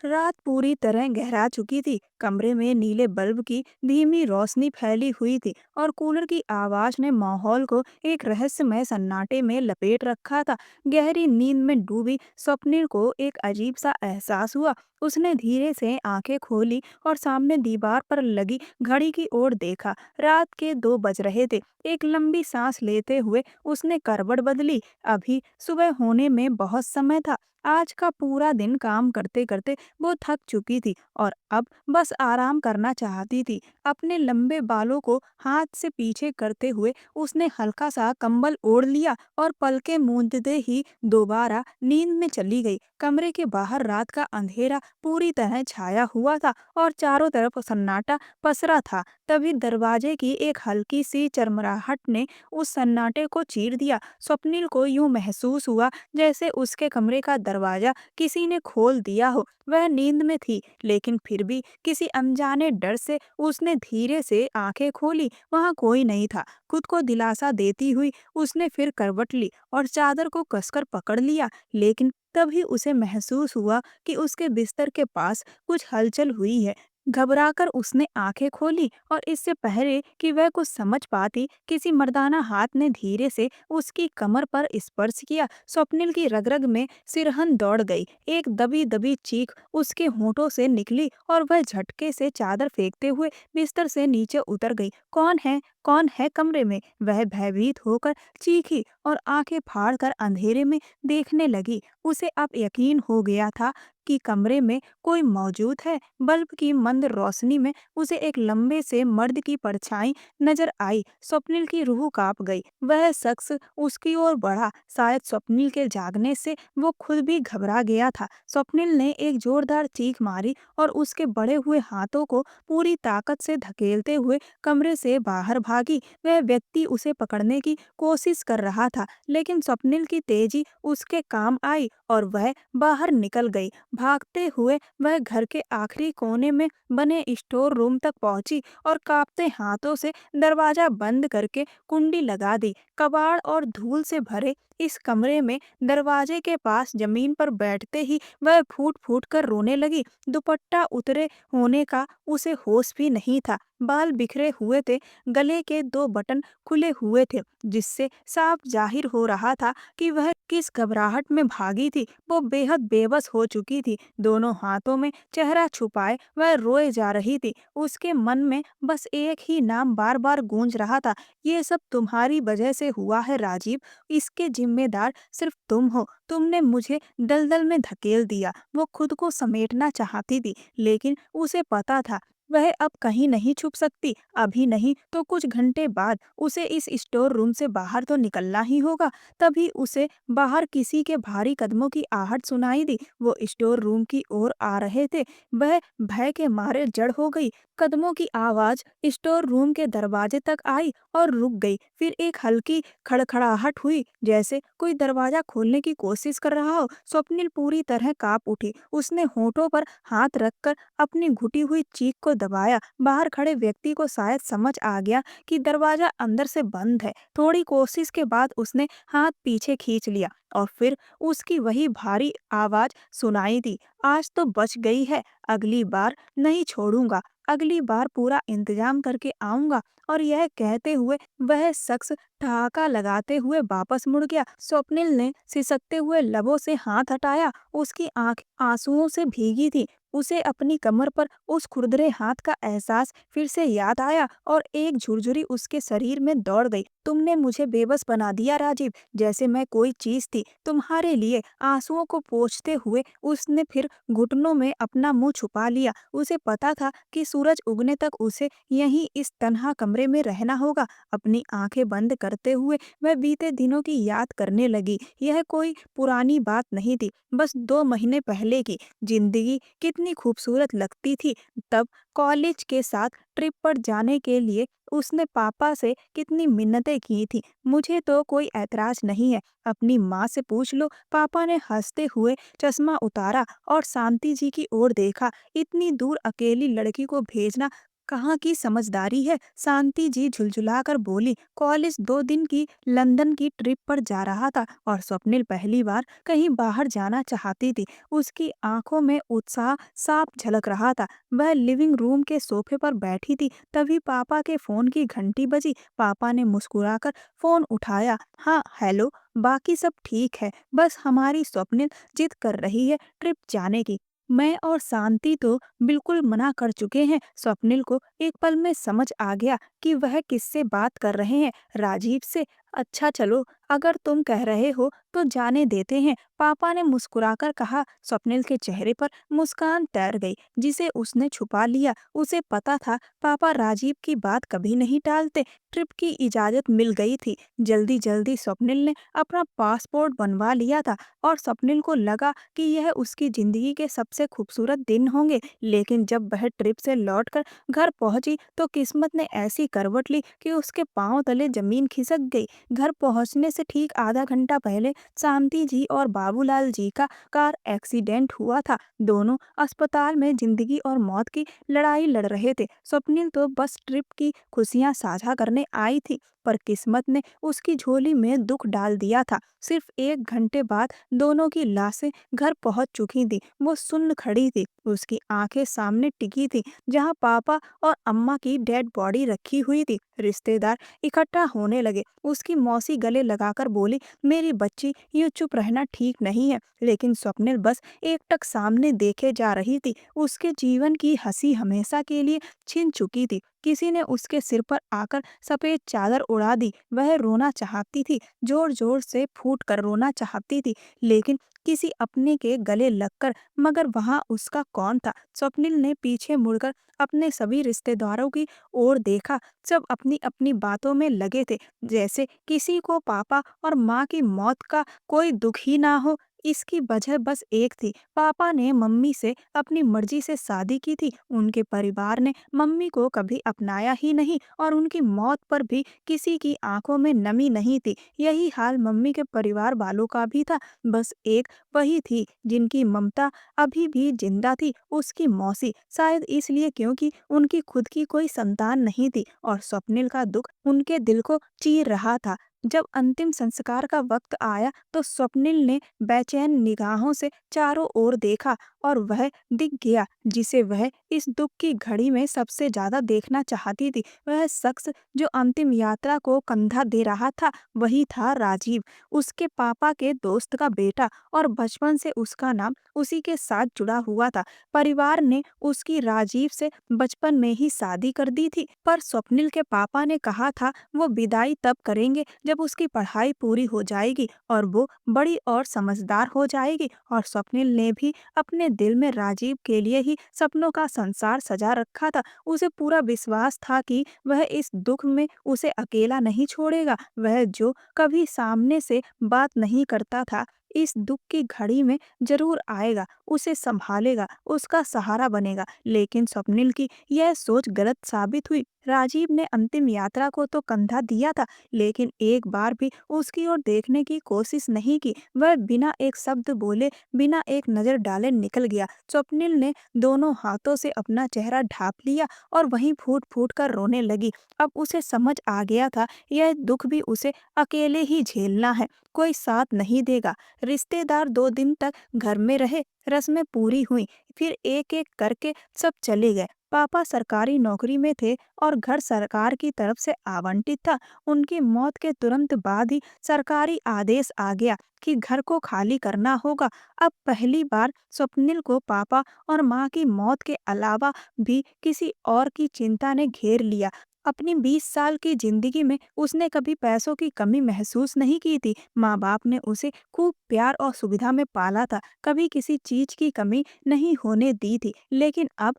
रात पूरी तरह गहरा चुकी थी। कमरे में नीले बल्ब की धीमी रोशनी फैली हुई थी और कूलर की आवाज ने माहौल को एक रहस्यमय सन्नाटे में लपेट रखा था। गहरी नींद में डूबी स्वप्निल को एक अजीब सा एहसास हुआ। उसने धीरे से आंखें खोली और सामने दीवार पर लगी घड़ी की ओर देखा। रात के 2 बज रहे थे। एक लंबी सांस लेते हुए उसने करवट बदली। अभी सुबह होने में बहुत समय था। आज का पूरा दिन काम करते करते वो थक चुकी थी और अब बस आराम करना चाहती थी। अपने लंबे बालों को हाथ से पीछे करते हुए उसने हल्का सा कंबल ओढ़ लिया और पलकें मूंदते ही दोबारा नींद में चली गई। कमरे के बाहर रात का अंधेरा पूरी तरह छाया हुआ था और चारों तरफ सन्नाटा पसरा था। तभी दरवाजे की एक हल्की सी चरमराहट ने उस सन्नाटे को चीर दिया। स्वप्निल को यूं महसूस हुआ जैसे उसके कमरे का दरवाजा किसी ने खोल दिया हो। वह नींद में थी, लेकिन फिर भी किसी अनजाने डर से उसने धीरे से आंखें खोली। वहां कोई नहीं था। खुद को दिलासा देती हुई उसने फिर करवट ली और चादर को कसकर पकड़ लिया। लेकिन तभी उसे महसूस हुआ कि उसके बिस्तर के पास कुछ हलचल हुई है। घबराकर उसने आंखें खोली और इससे पहले कि वह कुछ समझ पाती, किसी मर्दाना हाथ ने धीरे से उसकी कमर पर स्पर्श किया। स्वप्निल की रग-रग में सिरहन दौड़ गई। एक दबी-दबी चीख उसके होठों से निकली और वह झटके से चादर फेंकते हुए बिस्तर से नीचे उतर गई। कौन है? कौन है कमरे में? वह भयभीत होकर चीखी और आंखें फाड़कर अंधेरे में देखने लगी। उसे अब यकीन हो गया था कि कमरे में कोई मौजूद है। बल्ब की मंद रोशनी में उसे एक लंबे से मर्द की परछाई नजर आई। स्वप्निल की रूह कांप गई। वह शख्स उसकी ओर बढ़ा। शायद स्वप्निल के जागने से वो खुद भी घबरा गया था। स्वप्निल ने एक जोरदार चीख मारी और उसके बढ़े हुए हाथों को पूरी ताकत से धकेलते हुए कमरे से बाहर भागी। वह व्यक्ति उसे पकड़ने की कोशिश कर रहा था, लेकिन स्वप्निल की तेजी उसके काम आई और वह बाहर निकल गई। भागते हुए वह घर के आखिरी कोने में बने स्टोर रूम तक पहुंची और कांपते हाथों से दरवाजा बंद करके कुंडी लगा दी। कबाड़ और धूल से भरे इस कमरे में दरवाजे के पास जमीन पर बैठते ही वह फूट फूट कर रोने लगी। दुपट्टा उतरे होने का उसे होश भी नहीं था। बाल बिखरे हुए थे। गले के 2 बटन खुले हुए थे, जिससे साफ जाहिर हो रहा था कि वह किस घबराहट में भागी थी। वो बेहद बेबस हो चुकी थी। दोनों हाथों में चेहरा छुपाए वह रोए जा रही थी। उसके मन में बस एक ही नाम बार बार गूंज रहा था। ये सब तुम्हारी वजह से हुआ है राजीव। इसके जिम्मेदार सिर्फ तुम हो। तुमने मुझे दलदल में धकेल दिया। वो खुद को समेटना चाहती थी, लेकिन उसे पता था वह अब कहीं नहीं छुप सकती। अभी नहीं तो कुछ घंटे बाद उसे इस स्टोर रूम से बाहर तो निकलना ही होगा। तभी उसे बाहर किसी के भारी कदमों की आहट सुनाई दी। वो स्टोर रूम की ओर आ रहे थे। वह भय के मारे जड़ हो गई। कदमों की आवाज स्टोर रूम के दरवाजे तक आई और रुक गई। फिर एक हल्की खड़खड़ाहट हुई, जैसे कोई दरवाजा खोलने की कोशिश कर रहा हो। स्वप्निल पूरी तरह कांप उठी। उसने होठों पर हाथ रखकर अपनी घुटी हुई चीख को दबाया। बाहर खड़े व्यक्ति को शायद समझ आ गया कि दरवाजा अंदर से बंद है। थोड़ी कोशिश के बाद उसने हाथ पीछे खींच लिया और फिर उसकी वही भारी आवाज सुनाई दी। आज तो बच गई है, अगली बार नहीं छोड़ूंगा। अगली बार पूरा इंतजाम करके आऊंगा। और यह कहते हुए वह शख्स ठहाका लगाते हुए वापस मुड़ गया। स्वप्निल ने सिसकते हुए लबों से हाथ हटाया। उसकी आंख आंसुओं से भीगी थी। उसे अपनी कमर पर उस खुरदरे हाथ का एहसास फिर से याद आया और एक झुरझुरी उसके शरीर में दौड़ गई। तुमने मुझे बेबस बना दिया राजीव, जैसे मैं कोई चीज थी तुम्हारे लिए। आंसुओं को पोंछते हुए उसने फिर घुटनों में अपना मुंह छुपा लिया। उसे पता था कि सूरज उगने तक उसे यहीं इस तन्हा कमरे में रहना होगा। अपनी आंखें बंद करते हुए वह बीते दिनों की याद करने लगी। यह कोई पुरानी बात नहीं थी, बस 2 महीने पहले की। जिंदगी कितनी खूबसूरत लगती थी तब। कॉलेज के साथ ट्रिप पर जाने के लिए उसने पापा से कितनी मिन्नतें की थी। मुझे तो कोई ऐतराज नहीं है, अपनी माँ से पूछ लो। पापा ने हंसते हुए चश्मा उतारा और शांति जी की ओर देखा। इतनी दूर अकेली लड़की को भेजना कहाँ की समझदारी है, शांति जी झुलझुलाकर बोली। कॉलेज 2 दिन की लंदन की ट्रिप पर जा रहा था और स्वप्निल पहली बार कहीं बाहर जाना चाहती थी। उसकी आंखों में उत्साह साफ झलक रहा था। वह लिविंग रूम के सोफे पर बैठी थी, तभी पापा के फोन की घंटी बजी। पापा ने मुस्कुराकर फोन उठाया। हाँ, हेलो। बाकी सब ठीक है, बस हमारी स्वप्निल जिद कर रही है ट्रिप जाने की। मैं और शांति तो बिल्कुल मना कर चुके हैं। स्वप्निल को एक पल में समझ आ गया कि वह किससे बात कर रहे हैं। राजीव से। अच्छा चलो, अगर तुम कह रहे हो तो जाने देते हैं, पापा ने मुस्कुराकर कहा। स्वप्निल के चेहरे पर मुस्कान तैर गई, जिसे उसने छुपा लिया। उसे पता था पापा राजीव की बात कभी नहीं टालते। ट्रिप की इजाजत मिल गई थी। जल्दी जल्दी स्वप्निल ने अपना पासपोर्ट बनवा लिया था और स्वप्निल को लगा कि यह उसकी जिंदगी के सबसे खूबसूरत दिन होंगे। लेकिन जब वह ट्रिप से लौटकर घर पहुंची तो किस्मत ने ऐसी करवट ली कि उसके पांव तले जमीन खिसक गई। घर पहुंचने से ठीक आधा घंटा पहले शांति जी और बाबूलाल जी का कार एक्सीडेंट हुआ था। दोनों अस्पताल में जिंदगी और मौत की लड़ाई लड़ रहे थे। स्वप्निल तो बस ट्रिप की खुशियां साझा करने आई थी, पर किस्मत ने उसकी झोली में दुख डाल दिया था। सिर्फ 1 घंटे बाद दोनों की लाशें घर पहुंच चुकी थी। वो सुन्न खड़ी थी, उसकी आंखें सामने टिकी थी जहां पापा और अम्मा की डेड बॉडी रखी हुई थी। रिश्तेदार इकट्ठा होने लगे। उसकी मौसी गले लगाकर बोली, मेरी बच्ची यूं चुप रहना ठीक नहीं है। लेकिन स्वप्निल बस एकटक सामने देखे जा रही थी। उसके जीवन की हंसी हमेशा के लिए छिन चुकी थी। किसी ने उसके सिर पर आकर सफेद चादर उड़ा दी। वह रोना चाहती थी, जोर जोर से फूट कर रोना चाहती थी, लेकिन किसी अपने के गले लगकर। मगर वहां उसका कौन था? स्वप्निल ने पीछे मुड़कर अपने सभी रिश्तेदारों की ओर देखा। सब अपनी अपनी बातों में लगे थे, जैसे किसी को पापा और माँ की मौत का कोई दुख ही ना हो। इसकी वजह बस एक थी, पापा ने मम्मी से अपनी मर्जी से शादी की थी। उनके परिवार ने मम्मी को कभी अपनाया ही नहीं और उनकी मौत पर भी किसी की आंखों में नमी नहीं थी। यही हाल मम्मी के परिवार वालों का भी था। बस एक वही थी जिनकी ममता अभी भी जिंदा थी, उसकी मौसी। शायद इसलिए क्योंकि उनकी खुद की कोई संतान नहीं थी और स्वप्निल का दुख उनके दिल को चीर रहा था। जब अंतिम संस्कार का वक्त आया तो स्वप्निल ने बेचैन निगाहों से चारों ओर देखा और वह दिख गया जिसे वह इस दुख की घड़ी में सबसे ज्यादा देखना चाहती थी। वह शख्स जो अंतिम यात्रा को कंधा दे रहा था, वही था राजीव, उसके पापा के दोस्त का बेटा। और बचपन से उसका नाम उसी के साथ जुड़ा हुआ था। परिवार ने उसकी राजीव से बचपन में ही शादी कर दी थी, पर स्वप्निल के पापा ने कहा था वो विदाई तब करेंगे जब उसकी पढ़ाई पूरी हो जाएगी और वो बड़ी और समझदार हो जाएगी। और स्वप्निल ने भी अपने दिल में राजीव के लिए ही सपनों का संसार सजा रखा था। उसे पूरा विश्वास था कि वह इस दुख में उसे अकेला नहीं छोड़ेगा। वह जो कभी सामने से बात नहीं करता था, इस दुख की घड़ी में जरूर आएगा, उसे संभालेगा, उसका सहारा बनेगा। लेकिन स्वप्निल की यह सोच गलत साबित हुई। राजीव ने अंतिम यात्रा को तो कंधा दिया था, लेकिन एक बार भी उसकी ओर देखने की कोशिश नहीं की। वह बिना एक शब्द बोले, बिना एक नजर डाले निकल गया। स्वप्निल ने दोनों हाथों से अपना चेहरा ढांप लिया और वहीं फूट फूट कर रोने लगी। अब उसे समझ आ गया था, यह दुख भी उसे अकेले ही झेलना है, कोई साथ नहीं देगा। रिश्तेदार 2 दिन तक घर में रहे, रस्में पूरी हुई, फिर एक एक करके सब चले गए। पापा सरकारी नौकरी में थे और घर सरकार की तरफ से आवंटित था। उनकी मौत के तुरंत बाद ही सरकारी आदेश आ गया कि घर को खाली करना होगा। अब पहली बार स्वप्निल को पापा और माँ की मौत के अलावा भी किसी और की चिंता ने घेर लिया। अपनी 20 साल की जिंदगी में उसने कभी पैसों की कमी महसूस नहीं की थी। माँ बाप ने उसे खूब प्यार और सुविधा में पाला था, कभी किसी चीज की कमी नहीं होने दी थी। लेकिन अब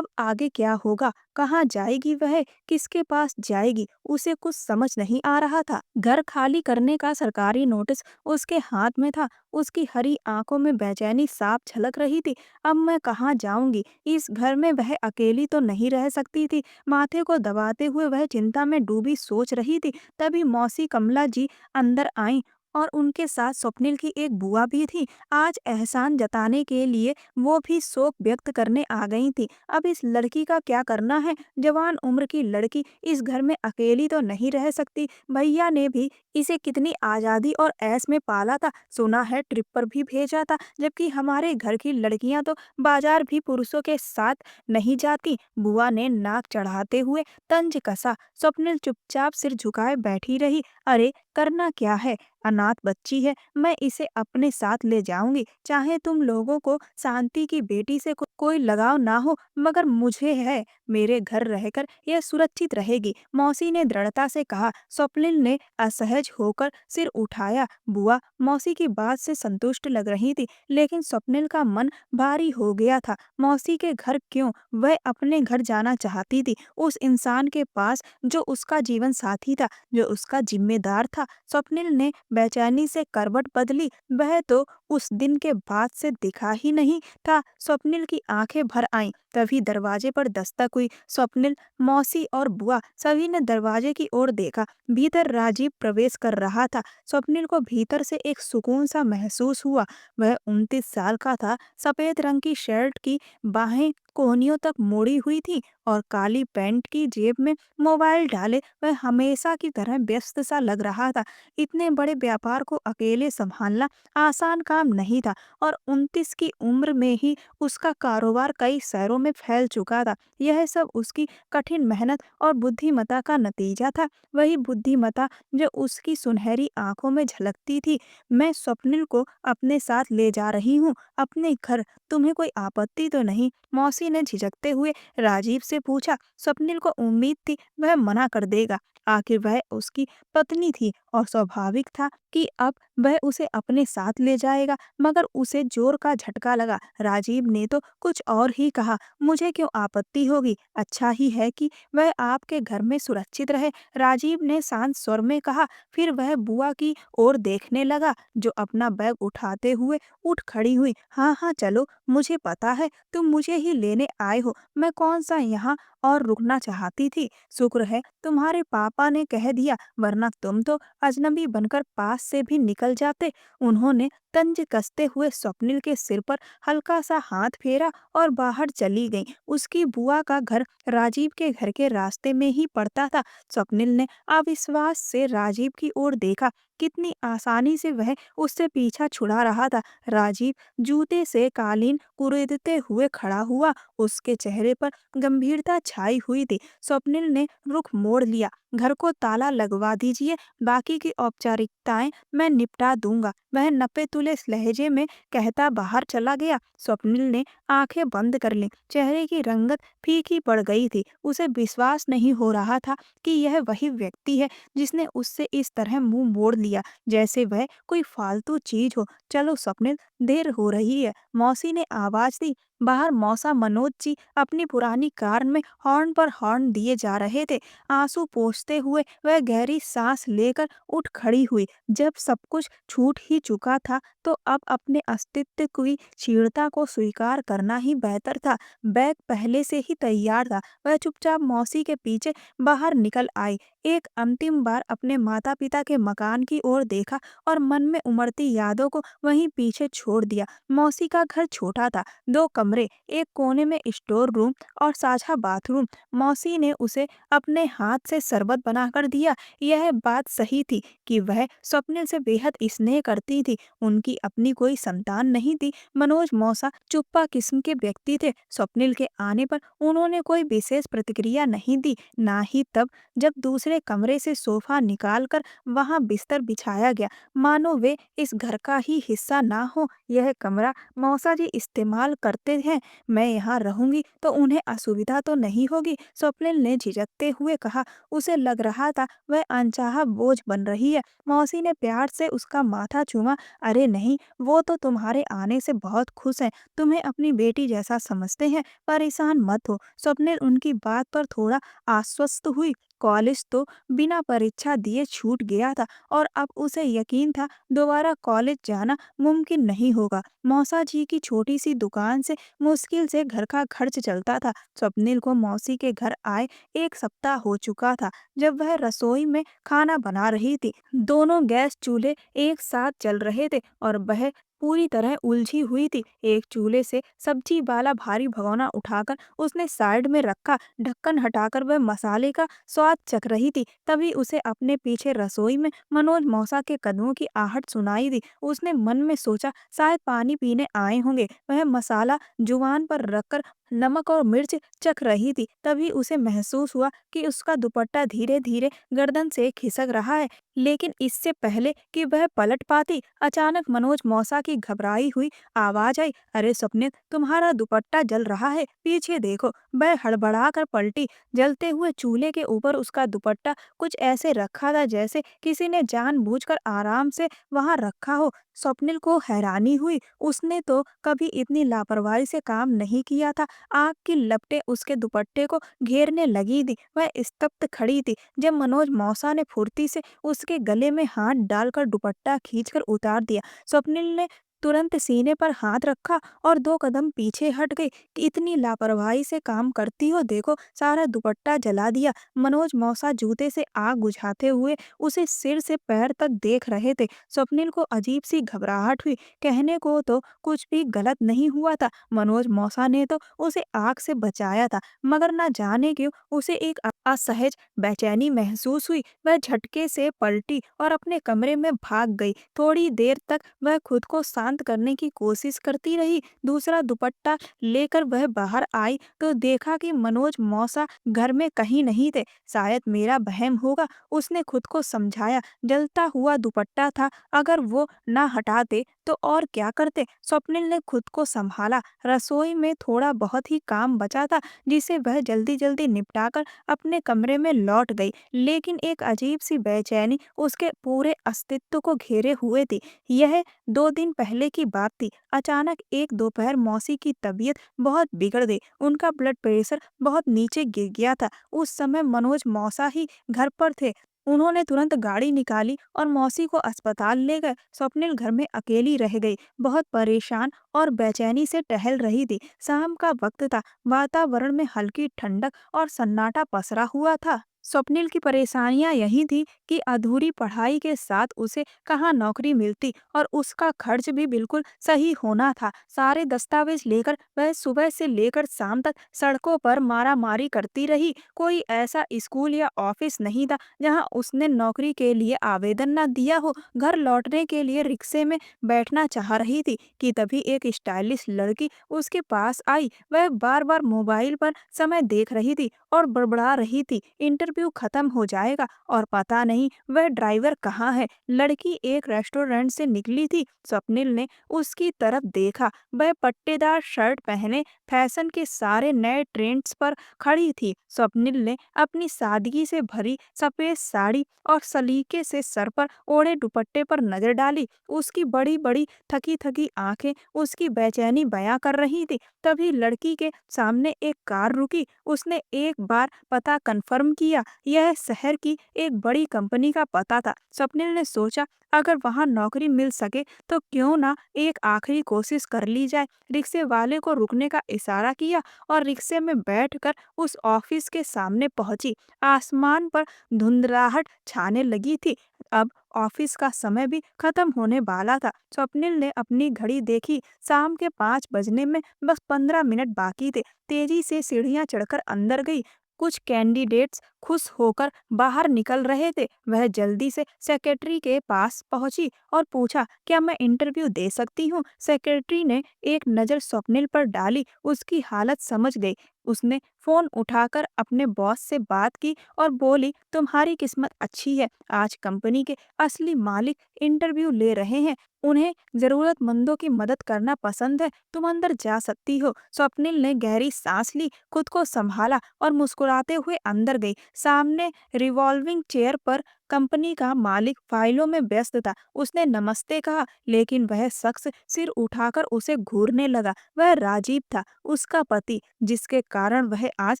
आगे क्या होगा, कहाँ जाएगी वह, किसके पास जाएगी, उसे कुछ समझ नहीं आ रहा था। घर खाली करने का सरकारी नोटिस उसके हाथ में था। उसकी हरी आंखों में बेचैनी साफ झलक रही थी। अब मैं कहाँ जाऊंगी? इस घर में वह अकेली तो नहीं रह सकती थी। माथे को दबाते हुए वह चिंता में डूबी सोच रही थी। तभी मौसी कमला जी अंदर आईं और उनके साथ स्वप्निल की एक बुआ भी थी। आज एहसान जताने के लिए वो भी शोक व्यक्त करने आ गई थी। अब इस लड़की का क्या करना है? जवान उम्र की लड़की इस घर में अकेली तो नहीं रह सकती। भैया ने भी इसे कितनी आज़ादी और ऐश में पाला था। सुना है ट्रिप पर भी भेजा था, जबकि हमारे घर की लड़कियां तो बाजार भी पुरुषों के साथ नहीं जाती। बुआ ने नाक चढ़ाते हुए तंज कसा। स्वप्निल चुपचाप सिर झुकाए बैठी रही। अरे करना क्या है, अनाथ बच्ची है, मैं इसे अपने साथ ले जाऊंगी। चाहे तुम लोगों को शांति की बेटी से कोई लगाव ना हो, मगर मुझे है, मेरे घर रहकर यह सुरक्षित रहेगी, मौसी ने दृढ़ता से कहा। स्वप्निल ने असहज होकर सिर उठाया। बुआ मौसी की बात से संतुष्ट लग रही थी, लेकिन स्वप्निल का मन भारी हो गया था। मौसी के घर क्यों, वह अपने घर जाना चाहती थी, उस इंसान के पास जो उसका जीवन साथी था, जो उसका जिम्मेदार था। स्वप्निल ने बेचैनी से करवट बदली। वह तो उस दिन के बाद से दिखा ही नहीं था। स्वप्निल की आंखें भर आईं। तभी दरवाजे पर दस्तक हुई। स्वप्निल, मौसी और बुआ सभी ने दरवाजे की ओर देखा। भीतर राजीव प्रवेश कर रहा था। स्वप्निल को भीतर से एक सुकून सा महसूस हुआ। वह 29 साल का था। सफेद रंग की शर्ट की बाहें कोहनियों तक मोड़ी हुई थी और काली पैंट की जेब में मोबाइल डाले वह हमेशा की तरह व्यस्त सा लग रहा था। इतने बड़े व्यापार को अकेले संभालना आसान काम नहीं था, और 29 की उम्र में ही उसका कारोबार कई शहरों में फैल चुका था। यह सब उसकी कठिन मेहनत और बुद्धिमत्ता का नतीजा था। वही बुद्धिमत्ता जो उसकी सुनहरी आंखों में झलकती थी। मैं स्वप्निल को अपने साथ ले जा रही हूँ, अपने घर। तुम्हें कोई आपत्ति तो नहीं? मौसी ने झिझकते हुए राजीव से पूछा। स्वप्निल को उम्मीद थी वह मना कर देगा। आखिर वह उसकी पत्नी थी और स्वाभाविक था कि अब वह उसे अपने साथ ले जाएगा, मगर उसे जोर का झटका लगा। राजीव ने तो कुछ और ही कहा। मुझे क्यों आपत्ति होगी? अच्छा ही है कि वह आपके घर में सुरक्षित रहे, राजीव ने शांत स्वर में कहा। फिर वह बुआ की ओर देखने लगा, जो अपना बैग उठाते हुए उठ खड़ी हुई। हाँ हाँ चलो, मुझे पता है तुम मुझे ही लेने आए हो, मैं कौन सा यहाँ और रुकना चाहती थी। शुक्र है तुम्हारे पापा ने कह दिया, वरना तुम तो अजनबी बनकर पास से भी निकल जाते। उन्होंने तंज कसते हुए स्वप्निल के सिर पर हल्का सा हाथ फेरा और बाहर चली गई। उसकी बुआ का घर राजीव के घर के रास्ते में ही पड़ता था। स्वप्निल ने अविश्वास से राजीव की ओर देखा। कितनी आसानी से वह उससे पीछा छुड़ा रहा था। राजीव जूते से कालीन कुरेदते हुए खड़ा हुआ। उसके चेहरे पर गंभीरता छाई हुई थी। स्वप्निल ने रुख मोड़ लिया। घर को ताला लगवा दीजिए, बाकी की औपचारिकताएं मैं निपटा दूंगा, वह नपे तुले लहजे में कहता बाहर चला गया। स्वप्निल ने आंखें बंद कर लीं। चेहरे की रंगत फीकी पड़ गई थी। उसे विश्वास नहीं हो रहा था कि यह वही व्यक्ति है जिसने उससे इस तरह मुंह मोड़ लिया, जैसे वह कोई फालतू चीज हो। चलो स्वप्निल, देर हो रही है, मौसी ने आवाज दी। बाहर मौसा मनोज जी अपनी पुरानी कार में हॉर्न पर हॉर्न दिए जा रहे थे। आंसू पोंछते हुए वह गहरी सांस लेकर उठ खड़ी हुई। जब सब कुछ छूट ही चुका था, तो अब अपने अस्तित्व की क्षीणता को स्वीकार करना ही बेहतर था। बैग पहले से ही तैयार था। वह चुपचाप मौसी के पीछे बाहर निकल आई। एक अंतिम बार अपने माता पिता के मकान की ओर देखा और मन में उमड़ती यादों को वहीं पीछे छोड़ दिया। मौसी का घर छोटा था, 2 कमरे, एक कोने में स्टोर रूम और साझा बाथरूम। मौसी ने उसे अपने हाथ से शरबत बनाकर दिया। यह बात सही थी कि वह स्वप्निल से बेहद स्नेह करती थी। उनकी अपनी कोई संतान नहीं थी। मनोज मौसा चुप्पा किस्म के व्यक्ति थे। स्वप्निल के आने पर उन्होंने कोई विशेष प्रतिक्रिया नहीं दी, ना ही तब जब दूसरे कमरे से सोफा निकालकर वहां बिस्तर बिछाया गया, मानो वे इस घर का ही हिस्सा ना हो। यह कमरा मौसा जी इस्तेमाल करते हैं, मैं यहाँ रहूंगी तो उन्हें असुविधा तो नहीं होगी? स्वप्निल ने झिझकते हुए कहा। उसे लग रहा था वह अनचाहा बोझ बन रही है। मौसी ने प्यार से उसका माथा चूमा। अरे नहीं, वो तो तुम्हारे आने से बहुत खुश हैं, तुम्हें अपनी बेटी जैसा समझते हैं, परेशान मत हो। स्वप्निल उनकी बात पर थोड़ा आश्वस्त हुई। कॉलेज तो बिना परीक्षा दिए छूट गया था और अब उसे यकीन था दोबारा कॉलेज जाना मुमकिन नहीं होगा। मौसा जी की छोटी सी दुकान से मुश्किल से घर का खर्च चलता था। स्वप्निल को मौसी के घर आए 1 सप्ताह हो चुका था जब वह रसोई में खाना बना रही थी। दोनों गैस चूल्हे एक साथ जल रहे थे और वह पूरी तरह उलझी हुई थी। एक चूल्हे से सब्जी वाला भारी भगोना उठाकर उसने साइड में रखा। ढक्कन हटाकर वह मसाले का स्वाद चख रही थी। तभी उसे अपने पीछे रसोई में मनोज मौसा के कदमों की आहट सुनाई दी। उसने मन में सोचा शायद पानी पीने आए होंगे। वह मसाला जुबान पर रखकर नमक और मिर्च चख रही थी। तभी उसे महसूस हुआ कि उसका दुपट्टा धीरे धीरे गर्दन से खिसक रहा है। लेकिन इससे पहले कि वह पलट पाती, अचानक मनोज मौसा की घबराई हुई आवाज आई, अरे स्वप्निल, तुम्हारा दुपट्टा जल रहा है, पीछे देखो। वह हड़बड़ा कर पलटी। जलते हुए चूल्हे के ऊपर उसका दुपट्टा कुछ ऐसे रखा था जैसे किसी ने जानबूझकर आराम से वहां रखा हो। स्वप्निल को हैरानी हुई। उसने तो कभी इतनी लापरवाही से काम नहीं किया था। आग की लपटें उसके दुपट्टे को घेरने लगी थी। वह स्तब्ध खड़ी थी जब मनोज मौसा ने फुर्ती से उसके गले में हाथ डालकर दुपट्टा खींचकर उतार दिया। स्वप्निल ने तुरंत सीने पर हाथ रखा और 2 कदम पीछे हट गई। कि इतनी लापरवाही से काम करती हो, देखो सारा दुपट्टा जला दिया। मनोज मौसा जूते से आग बुझाते हुए उसे सिर से पैर तक देख रहे थे। स्वप्निल को अजीब सी घबराहट हुई। कहने को तो कुछ भी गलत नहीं हुआ था। मनोज मौसा ने तो उसे आग से बचाया था, मगर न जाने क्यों उसे एक असहज बेचैनी महसूस हुई। वह झटके से पलटी और अपने कमरे में भाग गई। थोड़ी देर तक वह खुद को शांत करने की कोशिश करती रही। दूसरा दुपट्टा लेकर वह बाहर आई तो देखा कि मनोज मौसा घर में कहीं नहीं थे। शायद मेरा वहम होगा, उसने खुद को समझाया। जलता हुआ दुपट्टा था, अगर वो ना हटाते तो और क्या करते। स्वप्निल ने खुद को संभाला। रसोई में थोड़ा बहुत ही काम बचा था जिसे वह जल्दी जल्दी निपटाकर अपने कमरे में लौट गई। लेकिन एक अजीब सी बेचैनी उसके पूरे अस्तित्व को घेरे हुए थी। यह 2 दिन पहले की बात थी। अचानक एक दोपहर मौसी की तबीयत बहुत बिगड़ गई। उनका ब्लड प्रेशर बहुत नीचे गिर गया था। उस समय मनोज मौसा ही घर पर थे। उन्होंने तुरंत गाड़ी निकाली और मौसी को अस्पताल ले गए। स्वप्निल घर में अकेली रह गई, बहुत परेशान और बेचैनी से टहल रही थी। शाम का वक्त था। वातावरण में हल्की ठंडक और सन्नाटा पसरा हुआ था। स्वप्निल की परेशानियां यही थी कि अधूरी पढ़ाई के साथ उसे कहाँ नौकरी मिलती और उसका खर्च भी बिल्कुल सही होना था। सारे दस्तावेज लेकर वह सुबह से लेकर शाम तक सड़कों पर मारामारी करती रही। कोई ऐसा स्कूल या ऑफिस नहीं था जहां उसने नौकरी के लिए आवेदन न दिया हो। घर लौटने के लिए रिक्शे में बैठना चाह रही थी कि तभी एक स्टाइलिश लड़की उसके पास आई। वह बार बार मोबाइल पर समय देख रही थी और बड़बड़ा रही थी, इंटरव्यू खत्म हो जाएगा और पता नहीं वह ड्राइवर कहाँ है। लड़की एक रेस्टोरेंट से निकली थी। स्वप्निल ने उसकी तरफ देखा। वह पट्टेदार शर्ट पहने फैशन के सारे नए ट्रेंड्स पर खड़ी थी। स्वप्निल ने अपनी सादगी से भरी सफेद साड़ी और सलीके से सर पर ओढ़े दुपट्टे पर नजर डाली। उसकी बड़ी बड़ी थकी थकी आंखें उसकी बेचैनी बयां कर रही थी। तभी लड़की के सामने एक कार रुकी। उसने एक बार पता कंफर्म किया। यह शहर की एक बड़ी कंपनी का पता था। स्वप्निल ने सोचा अगर वहां नौकरी मिल सके तो क्यों ना एक आखिरी कोशिश कर ली जाए। रिक्शे वाले को रुकने का इशारा किया और रिक्शे में बैठकर उस ऑफिस के सामने पहुंची। आसमान पर धुंधलाहट छाने लगी थी। अब ऑफिस का समय भी खत्म होने वाला था। स्वप्निल ने अपनी घड़ी देखी। शाम के 5 बजने में बस 15 मिनट बाकी थे। तेजी से सीढ़ियां चढ़कर अंदर गई। कुछ कैंडिडेट्स खुश होकर बाहर निकल रहे थे। वह जल्दी से सेक्रेटरी के पास पहुंची और पूछा, क्या मैं इंटरव्यू दे सकती हूँ। सेक्रेटरी ने एक नज़र स्वप्निल पर डाली, उसकी हालत समझ गई। उसने फोन उठाकर अपने बॉस से बात की और बोली, तुम्हारी किस्मत अच्छी है, आज कंपनी के असली मालिक इंटरव्यू ले रहे हैं। उन्हें जरूरतमंदों की मदद करना पसंद है, तुम अंदर जा सकती हो। स्वप्निल ने गहरी सांस ली, खुद को संभाला और मुस्कुराते हुए अंदर गई। सामने रिवॉल्विंग चेयर पर कंपनी का मालिक फाइलों में व्यस्त था। उसने नमस्ते कहा, लेकिन वह शख्स सिर उठाकर उसे घूरने लगा। वह राजीव था, उसका पति, जिसके कारण वह आज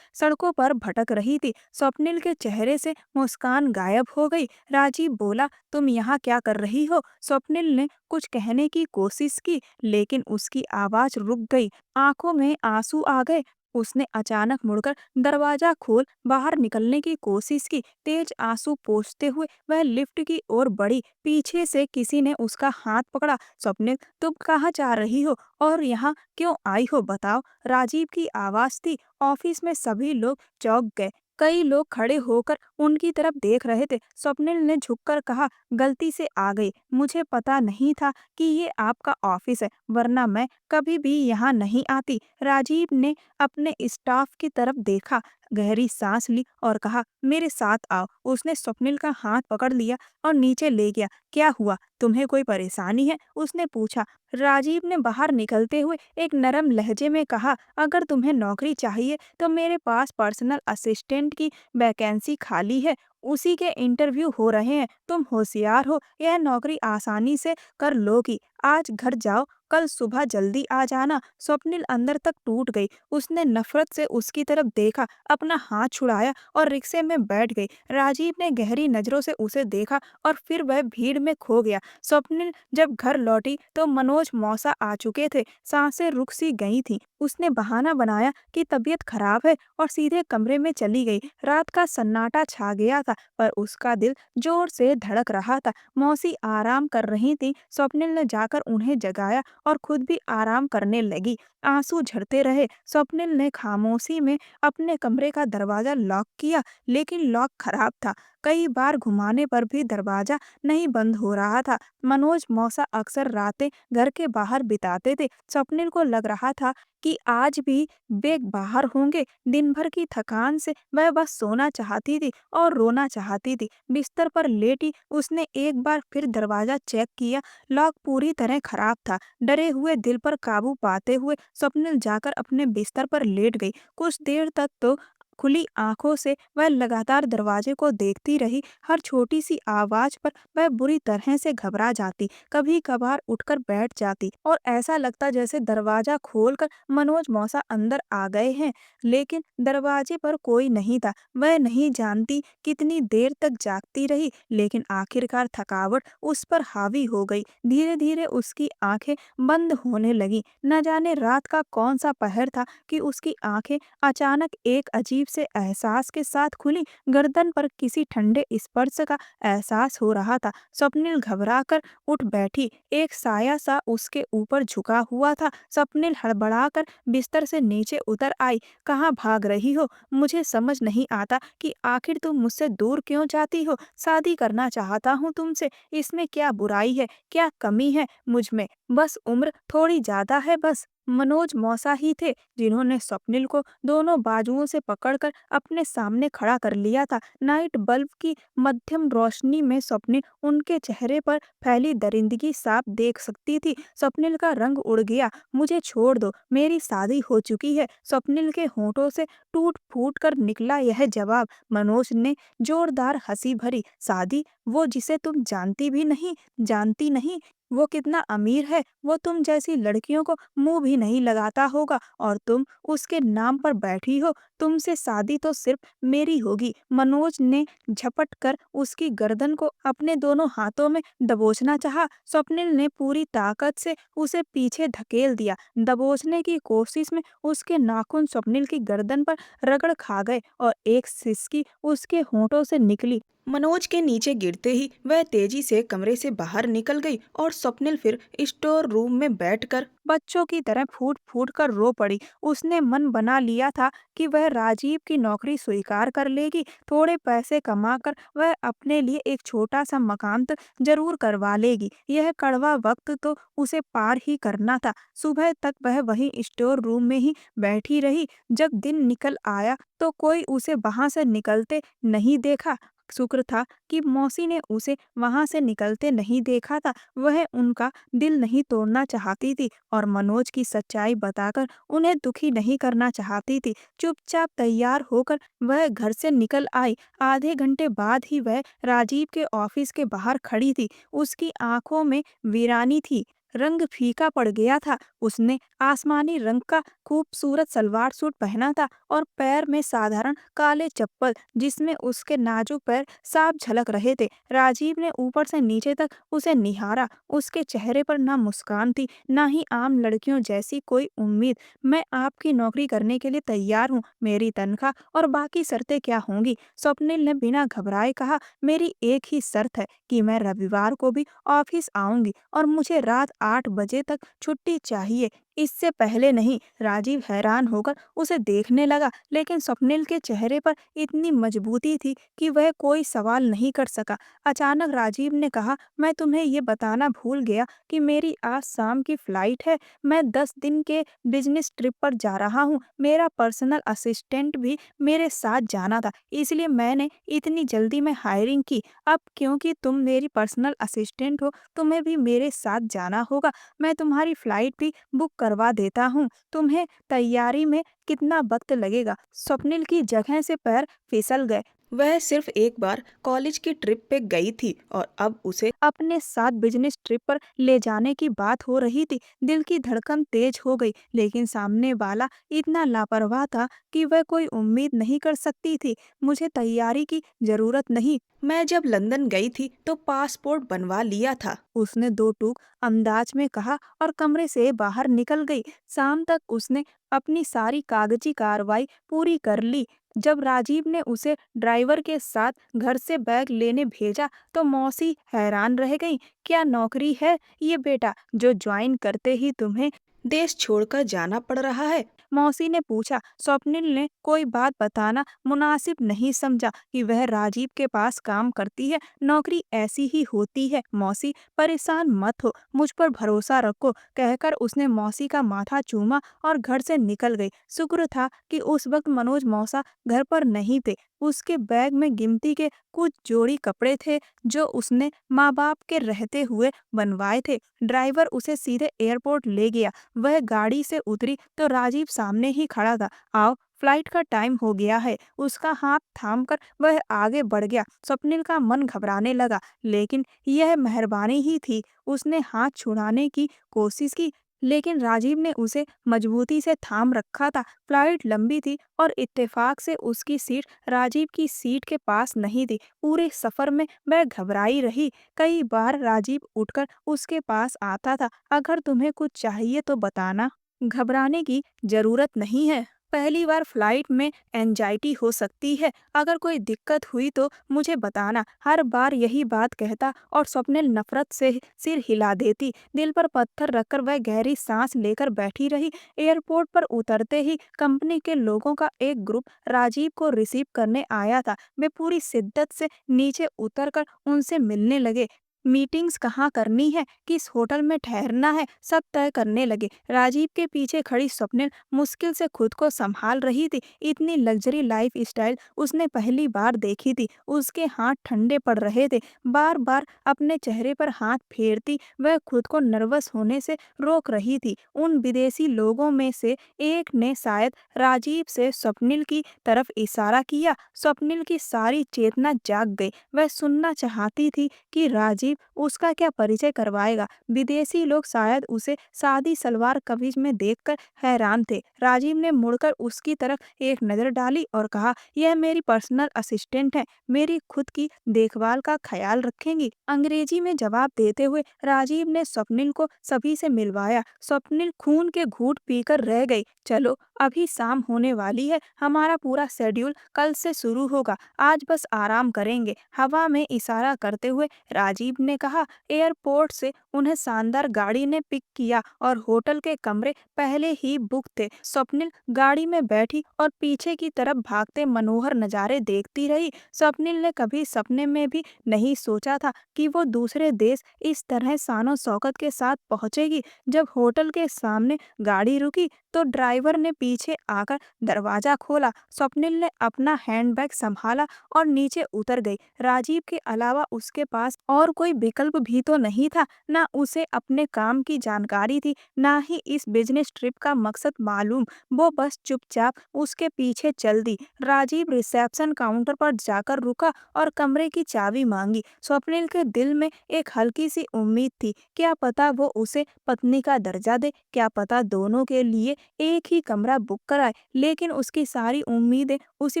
सड़कों पर भटक रही थी। स्वप्निल के चेहरे से मुस्कान गायब हो गई। राजीव बोला, तुम यहाँ क्या कर रही हो? स्वप्निल ने कुछ कहने की कोशिश की, लेकिन उसकी आवाज रुक गई। आंखों में आंसू आ गए। उसने अचानक मुड़कर दरवाजा खोल बाहर निकलने की कोशिश की। तेज आंसू पोंछते हुए वह लिफ्ट की ओर बढ़ी। पीछे से किसी ने उसका हाथ पकड़ा। स्वप्निल, तुम कहाँ जा रही हो और यहाँ क्यों आई हो, बताओ? राजीव की आवाज थी। ऑफिस में सभी लोग चौंक गए। कई लोग खड़े होकर उनकी तरफ देख रहे थे। स्वप्निल ने झुककर कहा, गलती से आ गई। मुझे पता नहीं था कि ये आपका ऑफिस है, वरना मैं कभी भी यहाँ नहीं आती। राजीव ने अपने स्टाफ की तरफ देखा, गहरी सांस ली और कहा, मेरे साथ आओ। उसने स्वप्निल का हाथ पकड़ लिया और नीचे ले गया। क्या हुआ, तुम्हें कोई परेशानी है? उसने पूछा। राजीव ने बाहर निकलते हुए एक नरम लहजे में कहा, अगर तुम्हें नौकरी चाहिए तो मेरे पास पर्सनल असिस्टेंट की वैकेंसी खाली है। उसी के इंटरव्यू हो रहे हैं। तुम होशियार हो, यह नौकरी आसानी से कर लोगी। आज घर जाओ, कल सुबह जल्दी आ जाना। स्वप्निल अंदर तक टूट गई। उसने नफरत से उसकी तरफ देखा, अपना हाथ छुड़ाया और रिक्शे में बैठ गई। राजीव ने गहरी नजरों से उसे देखा और फिर वह भीड़ में खो गया। स्वप्निल जब घर लौटी तो मनोज मौसा आ चुके थे। सांसें रुक सी गई थीं। उसने बहाना बनाया कि तबीयत खराब है और सीधे कमरे में चली गई। रात का सन्नाटा छा गया था, पर उसका दिल जोर से धड़क रहा था। मौसी आराम कर रही थी। स्वप्निल ने जाकर उन्हें जगाया और खुद भी आराम करने लगी। आंसू झरते रहे। स्वप्निल ने खामोशी में अपने कमरे का दरवाजा लॉक किया, लेकिन लॉक खराब था। कई बार घुमाने पर भी दरवाजा नहीं बंद हो रहा था। मनोज मौसा अक्सर रातें घर के बाहर बिताते थे। स्वप्निल को लग रहा था कि आज भी वे बाहर होंगे। दिन भर की थकान से वह बस सोना चाहती थी और रोना चाहती थी। बिस्तर पर लेटी उसने एक बार फिर दरवाजा चेक किया। लॉक पूरी तरह खराब था। डरे हुए दिल पर काबू पाते हुए स्वप्निल जाकर अपने बिस्तर पर लेट गई। कुछ देर तक तो खुली आंखों से वह लगातार दरवाजे को देखती रही। हर छोटी सी आवाज पर वह बुरी तरह से घबरा जाती। कभी कभार उठकर बैठ जाती और ऐसा लगता जैसे दरवाजा खोलकर मनोज मौसा अंदर आ गए हैं, लेकिन दरवाजे पर कोई नहीं था। वह नहीं जानती कितनी देर तक जागती रही, लेकिन आखिरकार थकावट उस पर हावी हो गई। धीरे धीरे उसकी आंखें बंद होने लगी। न जाने रात का कौन सा पहर था कि उसकी आंखें अचानक एक अजीब से एहसास के साथ खुली। गर्दन पर किसी ठंडे स्पर्श का एहसास हो रहा था। स्वप्निल घबराकर उठ बैठी। एक साया सा उसके ऊपर झुका हुआ था। स्वप्निल हड़बड़ाकर बिस्तर से नीचे उतर आई। कहाँ भाग रही हो? मुझे समझ नहीं आता कि आखिर तुम मुझसे दूर क्यों जाती हो? शादी करना चाहता हूँ तुमसे। इसमें क्या बुराई है, क्या कमी है मुझ में? बस उम्र थोड़ी ज्यादा है, बस। मनोज मौसा ही थे जिन्होंने स्वप्निल को दोनों बाजुओं से पकड़कर अपने सामने खड़ा कर लिया था। नाइट बल्ब की मध्यम रोशनी में स्वप्निल उनके चेहरे पर फैली दरिंदगी साफ देख सकती थी। स्वप्निल का रंग उड़ गया। मुझे छोड़ दो, मेरी शादी हो चुकी है। स्वप्निल के होठों से टूट फूट कर निकला यह जवाब। मनोज ने जोरदार हंसी भरी, शादी? वो जिसे तुम जानती नहीं, वो कितना अमीर है। वो तुम जैसी लड़कियों को मुंह भी नहीं लगाता होगा और तुम उसके नाम पर बैठी हो। तुमसे शादी तो सिर्फ मेरी होगी। मनोज ने झपट कर उसकी गर्दन को अपने दोनों हाथों में दबोचना चाहा। स्वप्निल ने पूरी ताकत से उसे पीछे धकेल दिया। दबोचने की कोशिश में उसके नाखून स्वप्निल की गर्दन पर रगड़ खा गए और एक सिसकी उसके होंठों से निकली। मनोज के नीचे गिरते ही वह तेजी से कमरे से बाहर निकल गई और स्वप्निल फिर स्टोर रूम में बैठकर बच्चों की तरह फूट फूट कर रो पड़ी। उसने मन बना लिया था कि वह राजीव की नौकरी स्वीकार कर लेगी। थोड़े पैसे कमाकर वह अपने लिए एक छोटा सा मकान तो जरूर करवा लेगी। यह कड़वा वक्त तो उसे पार ही करना था। सुबह तक वह वहीं स्टोर रूम में ही बैठी रही। जब दिन निकल आया तो कोई उसे वहां से निकलते नहीं देखा। शुक्र था कि मौसी ने उसे वहां से निकलते नहीं देखा था। वह उनका दिल नहीं तोड़ना चाहती थी और मनोज की सच्चाई बताकर उन्हें दुखी नहीं करना चाहती थी। चुपचाप तैयार होकर वह घर से निकल आई। आधे घंटे बाद ही वह राजीव के ऑफिस के बाहर खड़ी थी। उसकी आंखों में वीरानी थी, रंग फीका पड़ गया था। उसने आसमानी रंग का खूबसूरत सलवार सूट पहना था और पैर में साधारण काले चप्पल, जिसमें उसके नाजुक पैर साफ झलक रहे थे। राजीव ने ऊपर से नीचे तक उसे निहारा। उसके चेहरे पर ना मुस्कान थी, ना ही आम लड़कियों जैसी कोई उम्मीद। मैं आपकी नौकरी करने के लिए तैयार हूँ। मेरी तनख्वाह और बाकी शर्तें क्या होंगी? स्वप्निल ने बिना घबराए कहा। मेरी एक ही शर्त है कि मैं रविवार को भी ऑफिस आऊंगी और मुझे रात 8 बजे तक छुट्टी चाहिए, इससे पहले नहीं। राजीव हैरान होकर उसे देखने लगा, लेकिन स्वप्निल के चेहरे पर इतनी मजबूती थी कि वह कोई सवाल नहीं कर सका। अचानक राजीव ने कहा, मैं तुम्हें ये बताना भूल गया कि मेरी आज शाम की फ्लाइट है। मैं 10 दिन के बिजनेस ट्रिप पर जा रहा हूँ। मेरा पर्सनल असिस्टेंट भी मेरे साथ जाना था, इसलिए मैंने इतनी जल्दी में हायरिंग की। अब क्योंकि तुम मेरी पर्सनल असिस्टेंट हो, तुम्हें भी मेरे साथ जाना होगा। मैं तुम्हारी फ्लाइट भी बुक करवा देता हूँ। तुम्हें तैयारी में कितना वक्त लगेगा? स्वप्निल की जगह से पैर फिसल गए। वह सिर्फ एक बार कॉलेज की ट्रिप पे गई थी और अब उसे अपने साथ बिजनेस ट्रिप पर ले जाने की बात हो रही थी। दिल की धड़कन तेज हो गई, लेकिन सामने वाला इतना लापरवाह था कि वह कोई उम्मीद नहीं कर सकती थी। मुझे तैयारी की जरूरत नहीं, मैं जब लंदन गई थी तो पासपोर्ट बनवा लिया था, उसने दो टूक अंदाज में कहा और कमरे से बाहर निकल गई। शाम तक उसने अपनी सारी कागजी कार्रवाई पूरी कर ली। जब राजीव ने उसे ड्राइवर के साथ घर से बैग लेने भेजा तो मौसी हैरान रह गई। क्या नौकरी है ये बेटा, जो ज्वाइन करते ही तुम्हें देश छोड़कर जाना पड़ रहा है? मौसी ने पूछा। स्वप्निल ने कोई बात बताना मुनासिब नहीं समझा कि वह राजीव के पास काम करती है। नौकरी ऐसी ही होती है मौसी, परेशान मत हो, मुझ पर भरोसा रखो, कहकर उसने मौसी का माथा चूमा और घर से निकल गई। शुक्र था कि उस वक्त मनोज मौसा घर पर नहीं थे। उसके बैग में गिनती के कुछ जोड़ी कपड़े थे जो उसने माँ बाप के रहते हुए बनवाए थे। ड्राइवर उसे सीधे एयरपोर्ट ले गया। वह गाड़ी से उतरी तो राजीव सामने ही खड़ा था। आओ, फ्लाइट का टाइम हो गया है। उसका हाथ थामकर वह आगे बढ़ गया। स्वप्निल का मन घबराने लगा, लेकिन यह मेहरबानी ही थी। उसने हाथ छुड़ाने की कोशिश की, लेकिन राजीव ने उसे मजबूती से थाम रखा था। फ्लाइट लंबी थी और इत्तेफाक से उसकी सीट राजीव की सीट के पास नहीं थी। पूरे सफर में वह घबराई रही। कई बार राजीव उठकर उसके पास आता था। अगर तुम्हें कुछ चाहिए तो बताना, घबराने की जरूरत नहीं है। पहली बार फ्लाइट में एंजाइटी हो सकती है। अगर कोई दिक्कत हुई तो मुझे बताना, हर बार यही बात कहता और स्वप्निल नफरत से सिर हिला देती। दिल पर पत्थर रखकर वह गहरी सांस लेकर बैठी रही। एयरपोर्ट पर उतरते ही कंपनी के लोगों का एक ग्रुप राजीव को रिसीव करने आया था। वे पूरी शिद्दत से नीचे उतरकर उनसे मिलने लगे। मीटिंग्स कहाँ करनी है, किस होटल में ठहरना है, सब तय करने लगे। राजीव के पीछे खड़ी स्वप्निल मुश्किल से खुद को संभाल रही थी। इतनी लग्जरी लाइफ स्टाइल उसने पहली बार देखी थी। उसके हाथ ठंडे पड़ रहे थे। बार बार अपने चेहरे पर हाथ फेरती वह खुद को नर्वस होने से रोक रही थी। उन विदेशी लोगों में से एक ने शायद राजीव से स्वप्निल की तरफ इशारा किया। स्वप्निल की सारी चेतना जाग गई। वह सुनना चाहती थी कि राजीव उसका क्या परिचय करवाएगा। विदेशी लोग शायद उसे सादी सलवार कमीज में देखकर हैरान थे। राजीव ने मुड़कर उसकी तरफ एक नजर डाली और कहा, यह मेरी पर्सनल असिस्टेंट है, मेरी खुद की देखभाल का ख्याल रखेंगी। अंग्रेजी में जवाब देते हुए राजीव ने स्वप्निल को सभी से मिलवाया। स्वप्निल खून के घूंट पीकर रह गई। चलो, अभी शाम होने वाली है, हमारा पूरा शेड्यूल कल से शुरू होगा, आज बस आराम करेंगे, हवा में इशारा करते हुए राजीव ने कहा। एयरपोर्ट से उन्हें शानदार गाड़ी ने पिक किया और होटल के कमरे पहले ही बुक थे। स्वप्निल गाड़ी में बैठी और पीछे की तरफ भागते मनोहर नज़ारे देखती रही। स्वप्निल ने कभी सपने में भी नहीं सोचा था कि वो दूसरे देश इस तरह शानो शौकत के साथ पहुंचेगी। जब होटल के सामने गाड़ी रुकी तो ड्राइवर ने पीछे आकर दरवाजा खोला। स्वप्निल ने अपना हैंडबैग संभाला और नीचे उतर गई। राजीव के अलावा उसके पास और कोई विकल्प भी तो नहीं था। ना उसे अपने काम की जानकारी थी, ना ही इस बिजनेस ट्रिप का मकसद मालूम। वो बस चुपचाप उसके पीछे चल दी। राजीव रिसेप्शन काउंटर पर जाकर रुका और कमरे की चाबी मांगी। स्वप्निल के दिल में एक हल्की सी उम्मीद थी, क्या पता वो उसे पत्नी का दर्जा दे, क्या पता दोनों के लिए एक ही कमरा बुक कराए। लेकिन उसकी सारी उम्मीदें उसी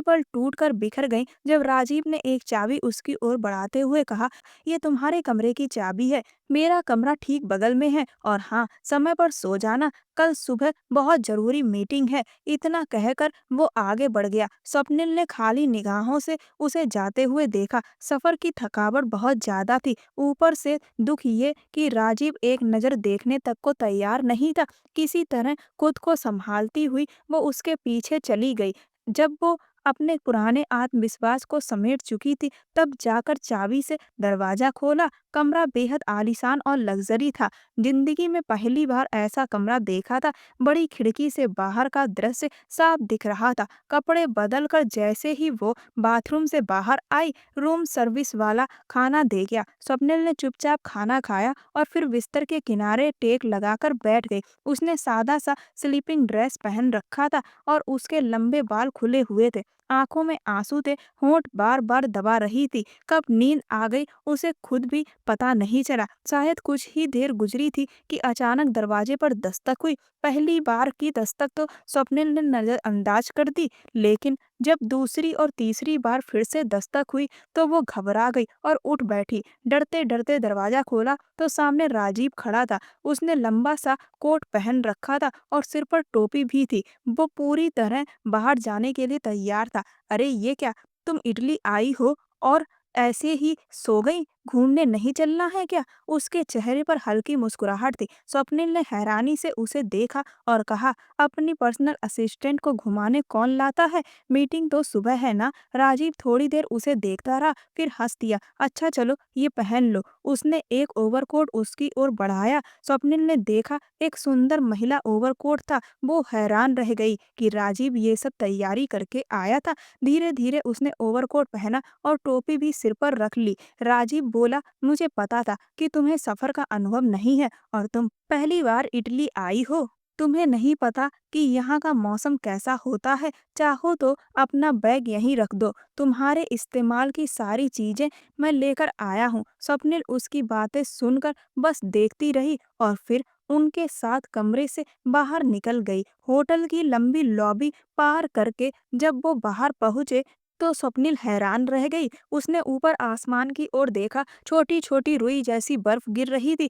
पर टूटकर बिखर गईं जब राजीव ने एक चाबी उसकी ओर बढ़ाते हुए कहा, ये तुम्हारे कमरे की चाबी है, मेरा कमरा ठीक बगल में है, और हाँ, समय पर सो जाना, कल सुबह बहुत जरूरी मीटिंग है। इतना कहकर वो आगे बढ़ गया। स्वप्निल ने खाली निगाहों से उसे जाते हुए देखा। सफर की थकावट बहुत ज्यादा थी, ऊपर से दुख ये कि राजीव एक नजर देखने तक को तैयार नहीं था। किसी तरह खुद को संभालती हुई वो उसके पीछे चली गई। जब वो अपने पुराने आत्मविश्वास को समेट चुकी थी, तब जाकर चाबी से दरवाजा खोला। कमरा बेहद आलीशान और लग्जरी था। जिंदगी में पहली बार ऐसा कमरा देखा था। बड़ी खिड़की से बाहर का दृश्य साफ दिख रहा था। कपड़े बदलकर जैसे ही वो बाथरूम से बाहर आई, रूम सर्विस वाला खाना दे गया। स्वप्निल ने चुपचाप खाना खाया और फिर बिस्तर के किनारे टेक लगाकर बैठ गई। उसने सादा सा स्लीपिंग ड्रेस पहन रखा था और उसके लंबे बाल खुले हुए थे। आंखों में आंसू थे, होंठ बार बार दबा रही थी। कब नींद आ गई उसे खुद भी पता नहीं चला। शायद कुछ ही देर गुजरी थी कि अचानक दरवाजे पर दस्तक हुई। पहली बार की दस्तक तो स्वप्निल ने नजरअंदाज कर दी, लेकिन जब दूसरी और तीसरी बार फिर से दस्तक हुई तो वो घबरा गई और उठ बैठी। डरते डरते दरवाजा खोला तो सामने राजीव खड़ा था। उसने लंबा सा कोट पहन रखा था और सिर पर टोपी भी थी। वो पूरी तरह बाहर जाने के लिए तैयार था। अरे ये क्या, तुम इटली आई हो और ऐसे ही सो गई? घूमने नहीं चलना है क्या? उसके चेहरे पर हल्की मुस्कुराहट थी। स्वप्निल ने हैरानी से उसे देखा और कहा, अपनी पर्सनल असिस्टेंट को घुमाने कौन लाता है? मीटिंग तो सुबह है ना। राजीव थोड़ी देर उसे देखता रहा, फिर हंस दिया। अच्छा चलो ये पहन लो। उसने एक ओवरकोट उसकी ओर बढ़ाया। स्वप्निल ने देखा एक सुंदर महिला ओवरकोट था। वो हैरान रह गई कि राजीव ये सब तैयारी करके आया था। धीरे धीरे उसने ओवरकोट पहना और टोपी भी सिर पर रख ली। राजीव बोला, मुझे पता था कि तुम्हें सफर का अनुभव नहीं है और तुम पहली बार इटली आई हो। तुम्हें नहीं पता कि यहाँ का मौसम कैसा होता है। चाहो तो अपना बैग यहीं रख दो, तुम्हारे इस्तेमाल की सारी चीजें मैं लेकर आया हूँ। स्वप्निल उसकी बातें सुनकर बस देखती रही और फिर उनके साथ कमरे से बाहर निकल गई। होटल की लंबी लॉबी पार करके जब वो बाहर पहुंचे तो स्वप्निल हैरान रह गई। उसने ऊपर आसमान की ओर देखा, छोटी छोटी रुई जैसी बर्फ गिर रही थी।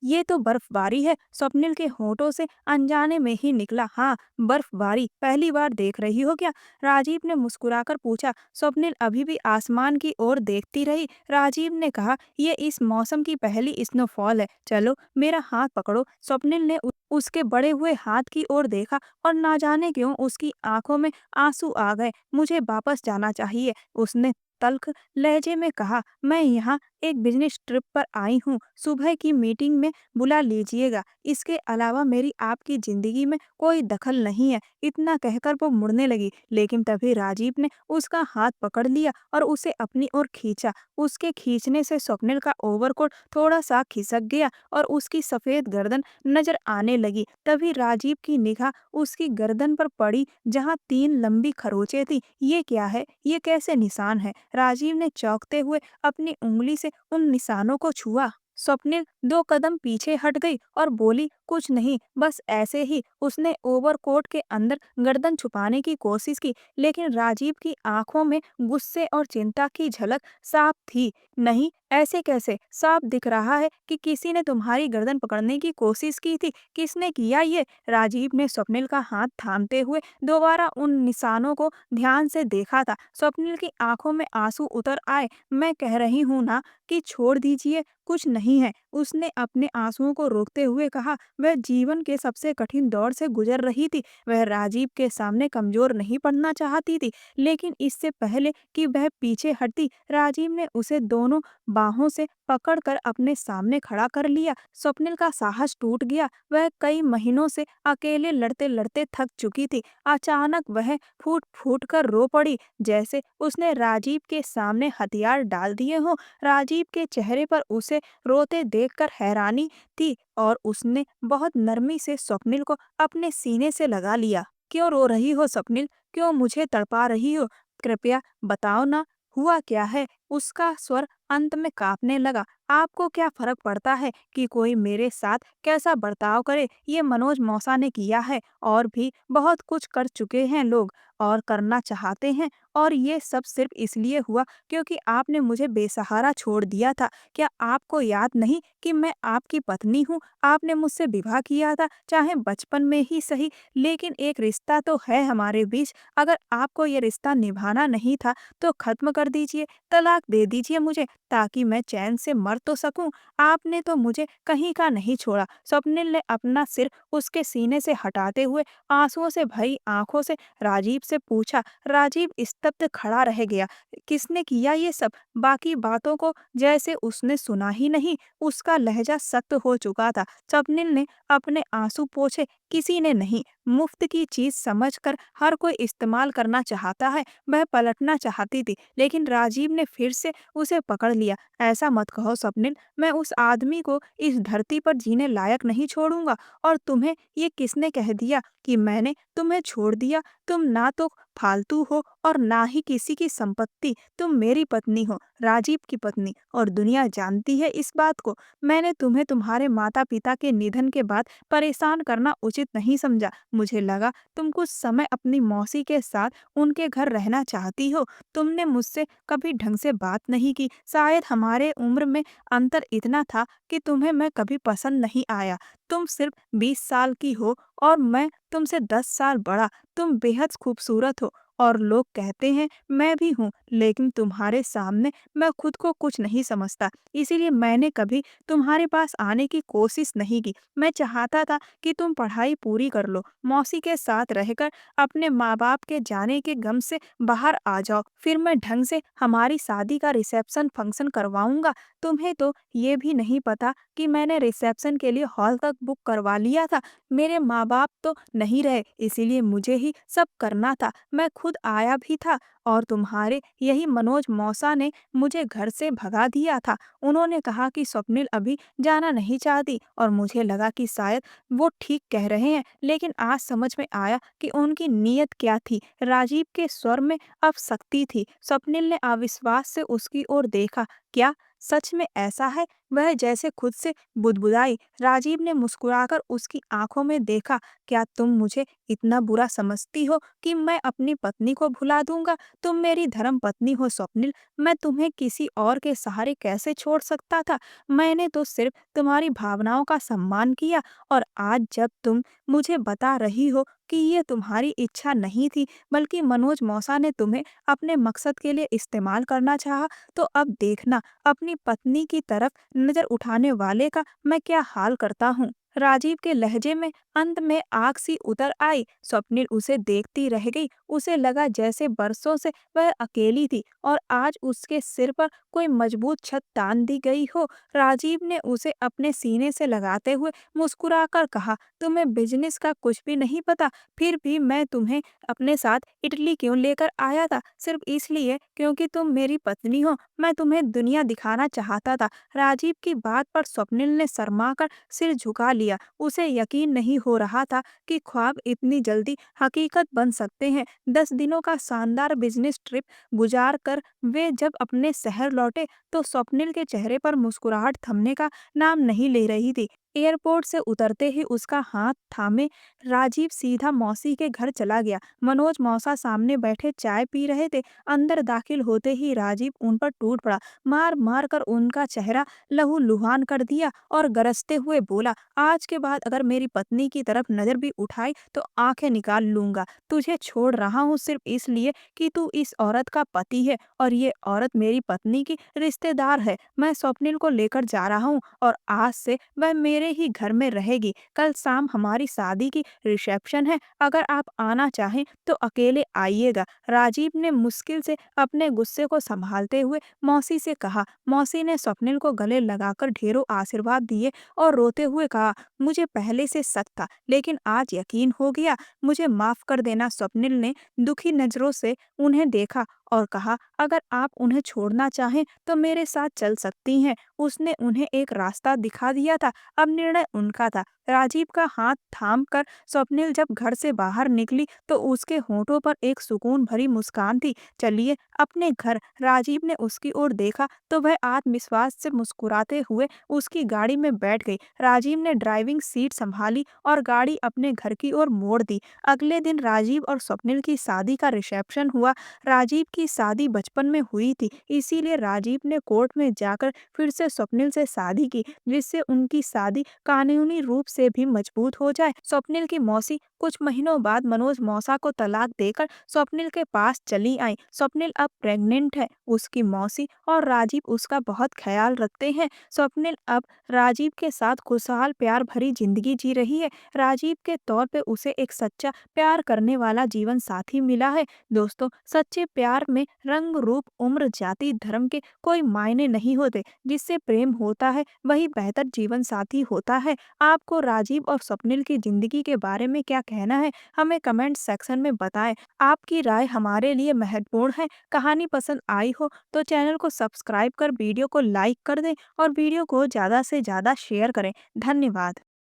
ये तो बर्फबारी है। स्वप्निल के होठों से अनजाने में ही निकला, हाँ बर्फबारी, पहली बार देख रही हो क्या? राजीव ने मुस्कुराकर पूछा। स्वप्निल अभी भी आसमान की ओर देखती रही। राजीव ने कहा, ये इस मौसम की पहली स्नोफॉल है, चलो मेरा हाथ पकड़ो। स्वप्निल ने उसके बढ़े हुए हाथ की ओर देखा और ना जाने क्यों उसकी आंखों में आंसू आ गए। मुझे वापस जाना चाहिए, उसने तल्ख लहजे में कहा। मैं यहाँ एक बिजनेस ट्रिप पर आई हूँ, सुबह की मीटिंग में बुला लीजिएगा। इसके अलावा मेरी आपकी जिंदगी में कोई दखल नहीं है। इतना कहकर वो मुड़ने लगी, लेकिन तभी राजीव ने उसका हाथ पकड़ लिया और उसे अपनी ओर खींचा। उसके खींचने से स्वप्निल का ओवरकोट थोड़ा सा खिसक गया और उसकी सफेद गर्दन नजर आने लगी। तभी राजीव की निगाह उसकी गर्दन पर पड़ी जहाँ 3 लंबी खरोंचें थी। ये क्या है? ये कैसे निशान है? राजीव ने चौंकते हुए अपनी उंगली से उन निशानों को छुआ। स्वप्निल 2 कदम पीछे हट गई और बोली, कुछ नहीं, बस ऐसे ही। उसने ओवरकोट के अंदर गर्दन छुपाने की कोशिश की, लेकिन राजीव की आंखों में गुस्से और चिंता की झलक साफ थी। नहीं, ऐसे कैसे? साफ दिख रहा है कि किसी ने तुम्हारी गर्दन पकड़ने की कोशिश की थी। किसने किया ये? राजीव ने स्वप्निल का हाथ थामते हुए दोबारा उन निशानों को ध्यान से देखा था। स्वप्निल की आंखों में आंसू उतर आए। मैं कह रही हूँ ना कि छोड़ दीजिए, कुछ नहीं है। उसने अपने आंसुओं को रोकते हुए कहा। वह जीवन के सबसे कठिन दौर से गुजर रही थी। वह राजीव के सामने कमजोर नहीं पड़ना चाहती थी, लेकिन इससे पहले कि वह पीछे हटती, राजीव ने उसे दोनों बाहों से पकड़कर अपने सामने खड़ा कर लिया। स्वप्निल का साहस टूट गया। वह कई महीनों से अकेले लड़ते लड़ते थक चुकी थी। अचानक वह फूट फूट कर रो पड़ी, जैसे उसने राजीव के सामने हथियार डाल दिए हों। राजीव के चेहरे पर उसे रोते देखकर हैरानी थी और उसने बहुत नरमी से स्वप्निल को अपने सीने से लगा लिया। क्यों रो रही हो स्वप्निल? क्यों मुझे तड़पा रही हो? कृपया बताओ ना, हुआ क्या है? उसका स्वर अंत में कांपने लगा। आपको क्या फर्क पड़ता है कि कोई मेरे साथ कैसा बर्ताव करे? ये मनोज मौसा ने किया है, और भी बहुत कुछ कर चुके हैं लोग और करना चाहते हैं, और ये सब सिर्फ इसलिए हुआ क्योंकि आपने मुझे बेसहारा छोड़ दिया था। क्या आपको याद नहीं कि मैं आपकी पत्नी हूँ? आपने मुझसे विवाह किया था, चाहे बचपन में ही सही, लेकिन एक रिश्ता तो है हमारे बीच। अगर आपको ये रिश्ता निभाना नहीं था तो खत्म कर दीजिए, तलाक दे दीजिए मुझे, ताकि मैं चैन से मर तो सकूं। आपने तो मुझे कहीं का नहीं छोड़ा। स्वप्निल ने अपना सिर उसके सीने से हटाते हुए आंसुओं से भरी आंखों से राजीव से पूछा। राजीव स्तब्ध खड़ा रह गया। किसने किया ये सब? बाकी बातों को जैसे उसने सुना ही नहीं। उसका लहजा सख्त हो चुका था। स्वप्निल ने अपने आंसू पोंछे। किसी ने नहीं, मुफ्त की चीज समझकर हर कोई इस्तेमाल करना चाहता है। वह पलटना चाहती थी, लेकिन राजीव ने फिर से उसे पकड़ लिया। ऐसा मत कहो स्वप्निल, मैं उस आदमी को इस धरती पर जीने लायक नहीं छोड़ूंगा। और तुम्हें ये किसने कह दिया कि मैंने तुम्हें छोड़ दिया? तुम ना तो फालतू हो और ना ही किसी की संपत्ति। तुम मेरी पत्नी हो, राजीव की पत्नी, और दुनिया जानती है इस बात को। मैंने तुम्हें तुम्हारे माता पिता के निधन के बाद परेशान करना उचित नहीं समझा। मुझे लगा तुम कुछ समय अपनी मौसी के साथ उनके घर रहना चाहती हो। तुमने मुझसे कभी ढंग से बात नहीं की। शायद हमारे उम्र में अंतर इतना था कि तुम्हें मैं कभी पसंद नहीं आया। तुम सिर्फ 20 साल की हो और मैं तुमसे 10 साल बड़ा। तुम बेहद खूबसूरत हो और लोग कहते हैं मैं भी हूँ, लेकिन तुम्हारे सामने मैं खुद को कुछ नहीं समझता। इसीलिए मैंने कभी तुम्हारे पास आने की कोशिश नहीं की। मैं चाहता था कि तुम पढ़ाई पूरी कर लो, मौसी के साथ रहकर अपने माँ बाप के जाने के गम से बाहर आ जाओ। फिर मैं ढंग से हमारी शादी का रिसेप्शन फंक्शन करवाऊंगा। तुम्हें तो ये भी नहीं पता कि मैंने रिसेप्शन के लिए हॉल तक बुक करवा लिया था। मेरे माँ बाप तो नहीं रहे, इसीलिए मुझे ही सब करना था। मैं खुद आया भी था, और तुम्हारे यही मनोज मौसा ने मुझे घर से भगा दिया था। उन्होंने कहा कि स्वप्निल अभी जाना नहीं चाहती, और मुझे लगा कि शायद वो ठीक कह रहे हैं, लेकिन आज समझ में आया कि उनकी नीयत क्या थी। राजीव के स्वर में अब सख्ती थी। स्वप्निल ने अविश्वास से उसकी ओर देखा। क्या सच में ऐसा है? वह जैसे खुद से बुदबुदाई। राजीव ने मुस्कुराकर उसकी आंखों में देखा। क्या तुम मुझे इतना बुरा समझती हो कि मैं अपनी पत्नी को भुला दूंगा? तुम मेरी धर्म पत्नी हो स्वप्निल। मैं तुम्हें किसी और के सहारे कैसे छोड़ सकता था? मैंने तो सिर्फ तुम्हारी भावनाओं का सम्मान किया, और आज जब तुम मुझे बता रही हो कि ये तुम्हारी इच्छा नहीं थी, बल्कि मनोज मौसा ने तुम्हें अपने मकसद के लिए इस्तेमाल करना चाहा, तो अब देखना अपनी पत्नी की तरफ नजर उठाने वाले का मैं क्या हाल करता हूँ। राजीव के लहजे में अंत में आग सी उतर आई। स्वप्निल उसे देखती रह गई। उसे लगा जैसे बरसों से वह अकेली थी और आज उसके सिर पर कोई मजबूत छत तान दी गई हो। राजीव ने उसे अपने सीने से लगाते हुए मुस्कुराकर कहा, तुम्हें बिजनेस का कुछ भी नहीं पता। फिर भी मैं तुम्हें अपने साथ इटली क्यों लेकर आया था? सिर्फ इसलिए क्योंकि तुम मेरी पत्नी हो। मैं तुम्हें दुनिया दिखाना चाहता था। राजीव की बात पर स्वप्निल ने शर्माकर सिर झुका लिया। उसे यकीन नहीं हो रहा था कि ख्वाब इतनी जल्दी हकीकत बन सकते हैं। 10 दिनों का शानदार बिजनेस ट्रिप गुजार कर वे जब अपने शहर लौटे, तो स्वप्निल के चेहरे पर मुस्कुराहट थमने का नाम नहीं ले रही थी। एयरपोर्ट से उतरते ही उसका हाथ थामे राजीव सीधा मौसी के घर चला गया। मनोज मौसा सामने बैठे चाय पी रहे थे। अंदर दाखिल होते ही राजीव उन पर टूट पड़ा, मार मार कर उनका चेहरा लहूलुहान कर दिया और गरजते हुए बोला, आज के बाद अगर मेरी पत्नी की तरफ नजर भी उठाई तो आंखें निकाल लूंगा। तुझे छोड़ रहा हूँ सिर्फ इसलिए कि तू इस औरत का पति है और ये औरत मेरी पत्नी की रिश्तेदार है। मैं स्वप्निल को लेकर जा रहा हूँ और आज से वह मेरे ही घर में रहेगी। कल शाम हमारी शादी की रिसेप्शन है, अगर आप आना चाहें तो अकेले आइएगा। राजीव ने मुश्किल से अपने गुस्से को संभालते हुए मौसी से कहा। मौसी ने स्वप्निल को गले लगाकर ढेरों आशीर्वाद दिए और रोते हुए कहा, मुझे पहले से शक था लेकिन आज यकीन हो गया। मुझे माफ कर देना। स्वप्निल ने दुखी नजरों से उन्हें देखा और कहा, अगर आप उन्हें छोड़ना चाहें तो मेरे साथ चल सकती हैं। उसने उन्हें एक रास्ता दिखा दिया था, अब निर्णय उनका था। राजीव का हाथ थाम कर स्वप्निल जब घर से बाहर निकली तो उसके होठों पर एक सुकून भरी मुस्कान थी। चलिए अपने घर। राजीव ने उसकी ओर देखा तो वह आत्मविश्वास से मुस्कुराते हुए उसकी गाड़ी में बैठ गई। राजीव ने ड्राइविंग सीट संभाली और गाड़ी अपने घर की ओर मोड़ दी। अगले दिन राजीव और स्वप्निल की शादी का रिसेप्शन हुआ। राजीव की शादी बचपन में हुई थी, इसीलिए राजीव ने कोर्ट में जाकर फिर से स्वप्निल से शादी की, जिससे उनकी शादी कानूनी रूप से भी मजबूत हो जाए। स्वप्निल की मौसी कुछ महीनों बाद मनोज मौसा को तलाक देकर स्वप्निल के पास चली आई। स्वप्निल अब प्रेग्नेंट है। उसकी मौसी और राजीव उसका बहुत ख्याल रखते हैं। स्वप्निल अब राजीव के साथ खुशहाल प्यार भरी जिंदगी जी रही है। राजीव के तौर पे उसे एक सच्चा प्यार करने वाला जीवन साथी मिला है। दोस्तों, सच्चे प्यार में रंग, रूप, उम्र, जाति, धर्म के कोई मायने नहीं होते। जिससे प्रेम होता है वही बेहतर जीवन साथी होता है। आपको राजीव और स्वप्निल की जिंदगी के बारे में क्या कहना है? हमें कमेंट सेक्शन में बताएं। आपकी राय हमारे लिए महत्वपूर्ण है। कहानी पसंद आई हो तो चैनल को सब्सक्राइब कर वीडियो को लाइक कर दें और वीडियो को ज़्यादा से ज़्यादा शेयर करें। धन्यवाद।